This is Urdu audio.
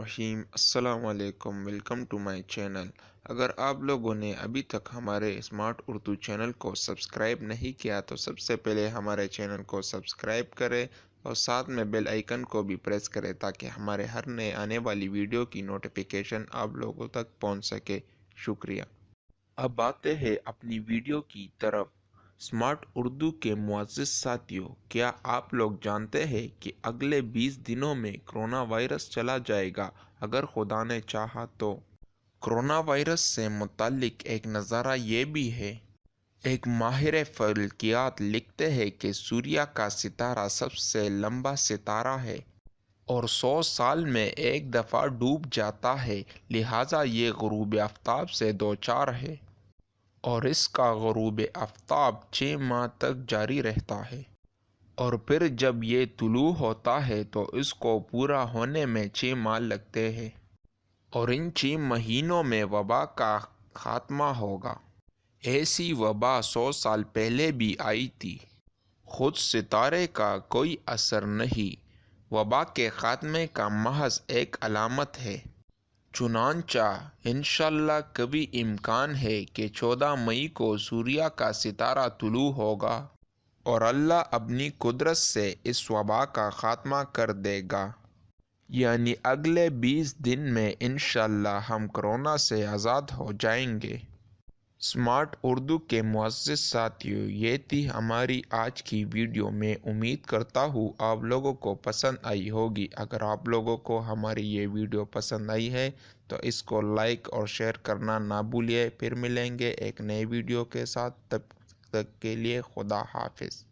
الرحیم السلام علیکم، ویلکم ٹو مائی چینل۔ اگر آپ لوگوں نے ابھی تک ہمارے اسمارٹ اردو چینل کو سبسکرائب نہیں کیا تو سب سے پہلے ہمارے چینل کو سبسکرائب کریں اور ساتھ میں بیل آئیکن کو بھی پریس کریں تاکہ ہمارے ہر نئے آنے والی ویڈیو کی نوٹیفیکیشن آپ لوگوں تک پہنچ سکے۔ شکریہ۔ اب آتے ہیں اپنی ویڈیو کی طرف۔ اسمارٹ اردو کے معزز ساتھیوں، کیا آپ لوگ جانتے ہیں کہ اگلے 20 دنوں میں کرونا وائرس چلا جائے گا اگر خدا نے چاہا تو؟ کرونا وائرس سے متعلق ایک نظارہ یہ بھی ہے۔ ایک ماہر فلکیات لکھتے ہیں کہ سوریہ کا ستارہ سب سے لمبا ستارہ ہے اور 100 سال میں ایک دفعہ ڈوب جاتا ہے، لہٰذا یہ غروب آفتاب سے دوچار ہے اور اس کا غروب آفتاب 6 ماہ تک جاری رہتا ہے، اور پھر جب یہ طلوع ہوتا ہے تو اس کو پورا ہونے میں 6 ماہ لگتے ہیں، اور ان 6 مہینوں میں وبا کا خاتمہ ہوگا۔ ایسی وبا 100 سال پہلے بھی آئی تھی۔ خود ستارے کا کوئی اثر نہیں، وبا کے خاتمے کا محض ایک علامت ہے۔ چنانچہ انشاءاللہ کبھی امکان ہے کہ 14 مئی کو سوریہ کا ستارہ طلوع ہوگا اور اللہ اپنی قدرت سے اس وبا کا خاتمہ کر دے گا، یعنی اگلے 20 دن میں انشاءاللہ ہم کرونا سے آزاد ہو جائیں گے۔ اسمارٹ اردو کے معزز ساتھیوں، یہ تھی ہماری آج کی ویڈیو۔ میں امید کرتا ہوں آپ لوگوں کو پسند آئی ہوگی۔ اگر آپ لوگوں کو ہماری یہ ویڈیو پسند آئی ہے تو اس کو لائک اور شیئر کرنا نہ بھولیے۔ پھر ملیں گے ایک نئے ویڈیو کے ساتھ، تب تک کے لیے خدا حافظ۔